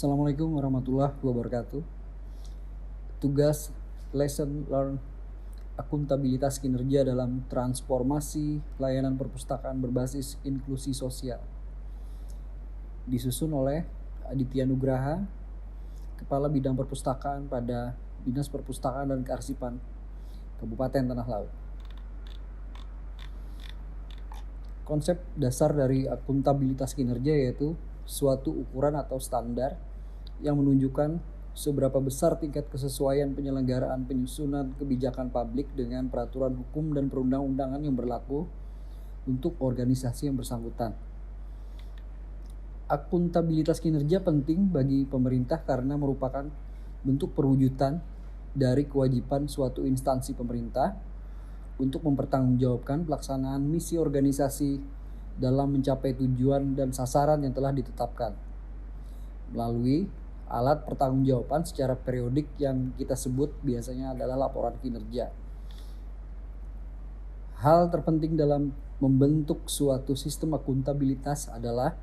Assalamualaikum warahmatullahi wabarakatuh. Tugas lesson learn akuntabilitas kinerja dalam transformasi layanan perpustakaan berbasis inklusi sosial. Disusun oleh Aditya Nugraha, Kepala Bidang Perpustakaan pada Dinas Perpustakaan dan Kearsipan Kabupaten Tanah Laut. Konsep dasar dari akuntabilitas kinerja yaitu suatu ukuran atau standar yang menunjukkan seberapa besar tingkat kesesuaian penyelenggaraan penyusunan kebijakan publik dengan peraturan hukum dan perundang-undangan yang berlaku untuk organisasi yang bersangkutan. Akuntabilitas kinerja penting bagi pemerintah karena merupakan bentuk perwujudan dari kewajiban suatu instansi pemerintah untuk mempertanggungjawabkan pelaksanaan misi organisasi dalam mencapai tujuan dan sasaran yang telah ditetapkan melalui alat pertanggungjawaban secara periodik yang kita sebut biasanya adalah laporan kinerja. Hal terpenting dalam membentuk suatu sistem akuntabilitas adalah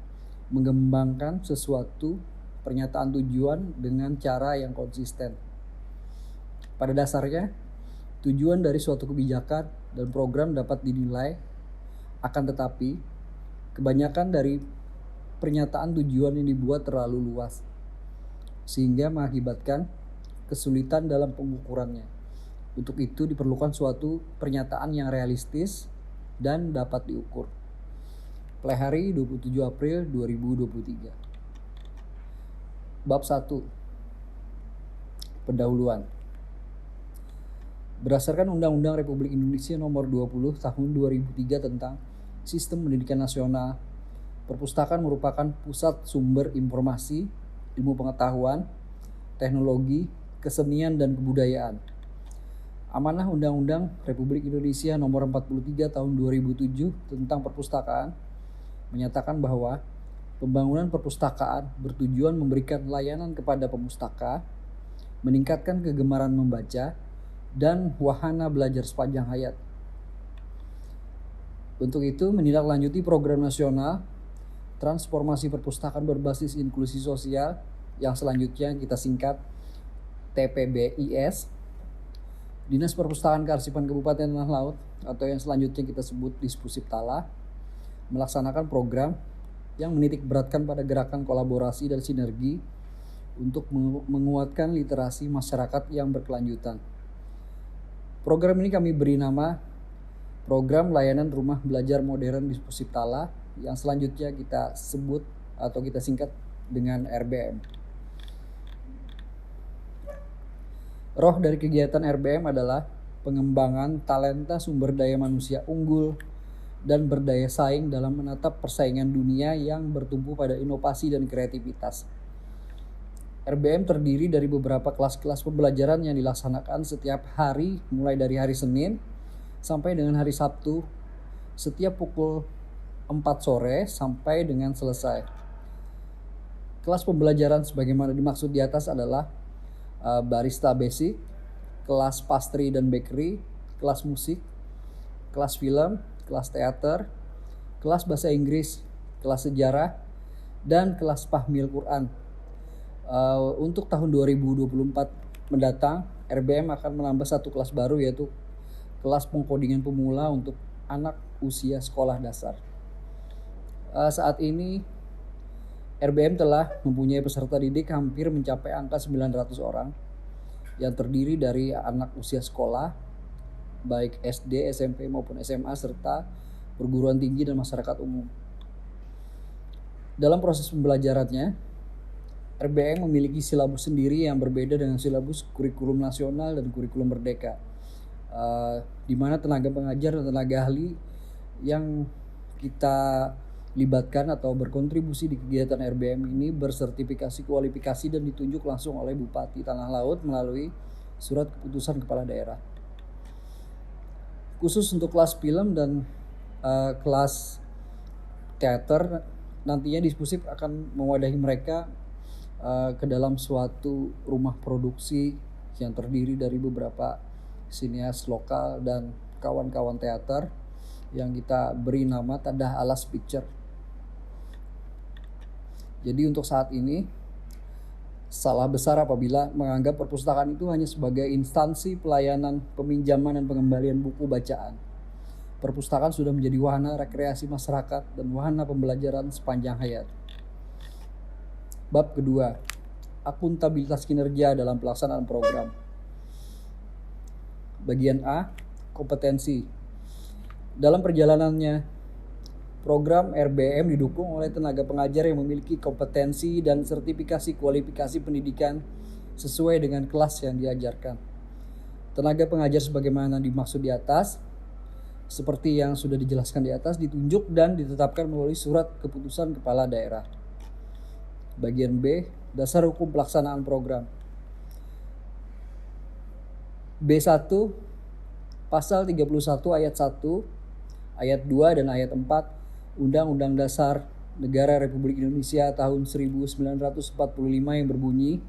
mengembangkan sesuatu pernyataan tujuan dengan cara yang konsisten. Pada dasarnya, tujuan dari suatu kebijakan dan program dapat dinilai, akan tetapi kebanyakan dari pernyataan tujuan yang dibuat terlalu luas, sehingga mengakibatkan kesulitan dalam pengukurannya. Untuk itu diperlukan suatu pernyataan yang realistis dan dapat diukur. Pelehari 27 April 2023. Bab 1. Pendahuluan. Berdasarkan Undang-Undang Republik Indonesia Nomor 20 Tahun 2003 tentang Sistem Pendidikan Nasional, perpustakaan merupakan pusat sumber informasi, ilmu pengetahuan, teknologi, kesenian, dan kebudayaan. Amanah Undang-Undang Republik Indonesia Nomor 43 Tahun 2007 tentang perpustakaan menyatakan bahwa pembangunan perpustakaan bertujuan memberikan layanan kepada pemustaka, meningkatkan kegemaran membaca, dan wahana belajar sepanjang hayat. Untuk itu, menindaklanjuti program nasional transformasi perpustakaan berbasis inklusi sosial yang selanjutnya kita singkat TPBIS, Dinas Perpustakaan Kearsipan Kabupaten Tanah Laut atau yang selanjutnya kita sebut Dispusiptala, melaksanakan program yang menitik beratkan pada gerakan kolaborasi dan sinergi untuk menguatkan literasi masyarakat yang berkelanjutan. Program ini kami beri nama Program Layanan Rumah Belajar Modern Dispusiptala yang selanjutnya kita sebut atau kita singkat dengan RBM. Roh dari kegiatan RBM adalah pengembangan talenta sumber daya manusia unggul dan berdaya saing dalam menatap persaingan dunia yang bertumpu pada inovasi dan kreativitas. RBM terdiri dari beberapa kelas-kelas pembelajaran yang dilaksanakan setiap hari mulai dari hari Senin sampai dengan hari Sabtu setiap pukul 4 sore sampai dengan selesai. Kelas pembelajaran sebagaimana dimaksud di atas adalah barista basic, kelas pastry dan bakery, kelas musik, kelas film, kelas teater, kelas bahasa Inggris, kelas sejarah, dan kelas Fahmil Quran. Untuk tahun 2024 mendatang, RBM akan menambah satu kelas baru yaitu kelas pengkodingan pemula untuk anak usia sekolah dasar. Saat ini RBM telah mempunyai peserta didik hampir mencapai angka 900 orang yang terdiri dari anak usia sekolah, baik SD, SMP maupun SMA serta perguruan tinggi dan masyarakat umum. Dalam proses pembelajarannya, RBM memiliki silabus sendiri yang berbeda dengan silabus kurikulum nasional dan kurikulum merdeka, di mana tenaga pengajar dan tenaga ahli yang kita libatkan atau berkontribusi di kegiatan RBM ini bersertifikasi kualifikasi dan ditunjuk langsung oleh Bupati Tanah Laut melalui surat keputusan kepala daerah. Khusus untuk kelas film dan kelas teater, nantinya Dispusip akan mewadahi mereka ke dalam suatu rumah produksi yang terdiri dari beberapa sineas lokal dan kawan-kawan teater yang kita beri nama Tadah Alas Picture. Jadi untuk saat ini Salah besar apabila menganggap perpustakaan itu hanya sebagai instansi pelayanan, peminjaman, dan pengembalian buku bacaan. Perpustakaan sudah menjadi wahana rekreasi masyarakat dan wahana pembelajaran sepanjang hayat. Bab kedua, akuntabilitas kinerja dalam pelaksanaan program. Bagian A, kompetensi. Dalam perjalanannya, program RBM didukung oleh tenaga pengajar yang memiliki kompetensi dan sertifikasi kualifikasi pendidikan sesuai dengan kelas yang diajarkan. Tenaga pengajar sebagaimana dimaksud di atas, seperti yang sudah dijelaskan di atas, ditunjuk dan ditetapkan melalui surat keputusan kepala daerah. Bagian B, dasar hukum pelaksanaan program. B1, pasal 31 ayat 1, ayat 2 dan ayat 4 Undang-Undang Dasar Negara Republik Indonesia tahun 1945 yang berbunyi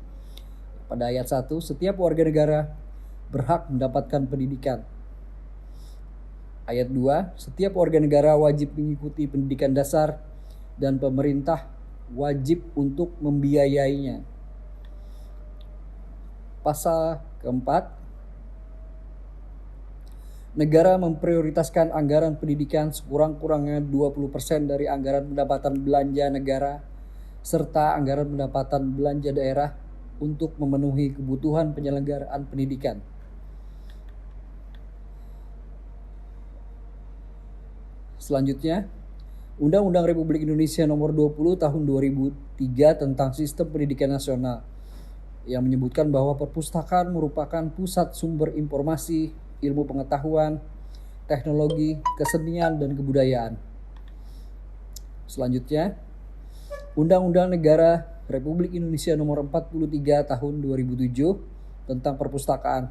pada ayat 1, setiap warga negara berhak mendapatkan pendidikan. Ayat 2, setiap warga negara wajib mengikuti pendidikan dasar dan pemerintah wajib untuk membiayainya. Pasal keempat, negara memprioritaskan anggaran pendidikan sekurang-kurangnya 20% dari anggaran pendapatan belanja negara serta anggaran pendapatan belanja daerah untuk memenuhi kebutuhan penyelenggaraan pendidikan. Selanjutnya, Undang-Undang Republik Indonesia Nomor 20 Tahun 2003 tentang Sistem Pendidikan Nasional yang menyebutkan bahwa perpustakaan merupakan pusat sumber informasi, ilmu pengetahuan, teknologi, kesenian, dan kebudayaan. Selanjutnya, Undang-Undang Negara Republik Indonesia Nomor 43 Tahun 2007 tentang perpustakaan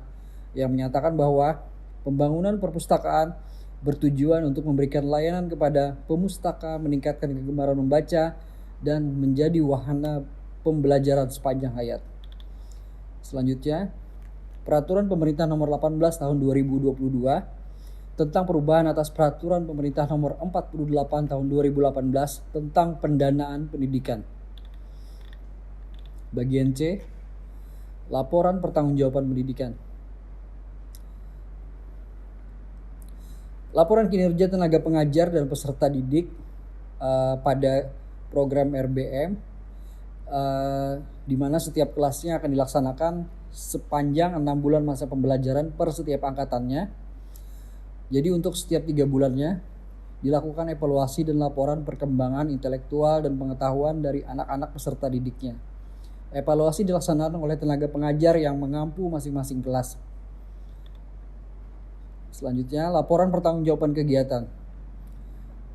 yang menyatakan bahwa pembangunan perpustakaan bertujuan untuk memberikan layanan kepada pemustaka, meningkatkan kegemaran membaca, dan menjadi wahana pembelajaran sepanjang hayat. Selanjutnya, Peraturan Pemerintah Nomor 18 Tahun 2022 tentang perubahan atas Peraturan Pemerintah Nomor 48 Tahun 2018 tentang pendanaan pendidikan. Bagian C, laporan pertanggungjawaban pendidikan. Laporan kinerja tenaga pengajar dan peserta didik pada program RBM di mana setiap kelasnya akan dilaksanakan sepanjang 6 bulan masa pembelajaran per setiap angkatannya. Jadi untuk setiap 3 bulannya dilakukan evaluasi dan laporan perkembangan intelektual dan pengetahuan dari anak-anak peserta didiknya. Evaluasi dilaksanakan oleh tenaga pengajar yang mengampu masing-masing kelas. Selanjutnya, laporan pertanggungjawaban kegiatan.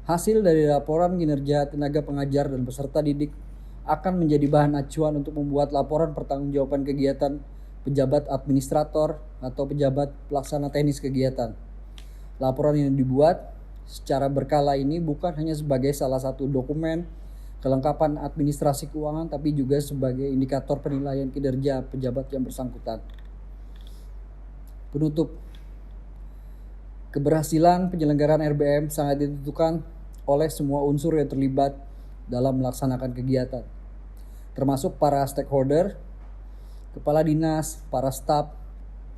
Hasil dari laporan kinerja tenaga pengajar dan peserta didik akan menjadi bahan acuan untuk membuat laporan pertanggungjawaban kegiatan pejabat administrator atau pejabat pelaksana teknis kegiatan. Laporan yang dibuat secara berkala ini bukan hanya sebagai salah satu dokumen kelengkapan administrasi keuangan, tapi juga sebagai indikator penilaian kinerja pejabat yang bersangkutan. Penutup. Keberhasilan penyelenggaraan RBM sangat ditentukan oleh semua unsur yang terlibat dalam melaksanakan kegiatan, termasuk para stakeholder, kepala dinas, para staf,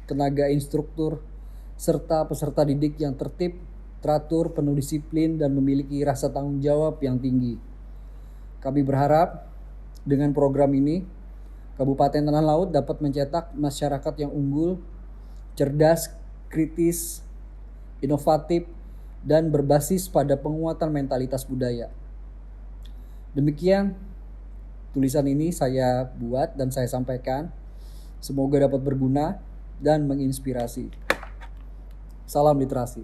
tenaga instruktur, serta peserta didik yang tertib, teratur, penuh disiplin, dan memiliki rasa tanggung jawab yang tinggi. Kami berharap dengan program ini, Kabupaten Tanah Laut dapat mencetak masyarakat yang unggul, cerdas, kritis, inovatif, dan berbasis pada penguatan mentalitas budaya. Demikian tulisan ini saya buat dan saya sampaikan. Semoga dapat berguna dan menginspirasi. Salam literasi.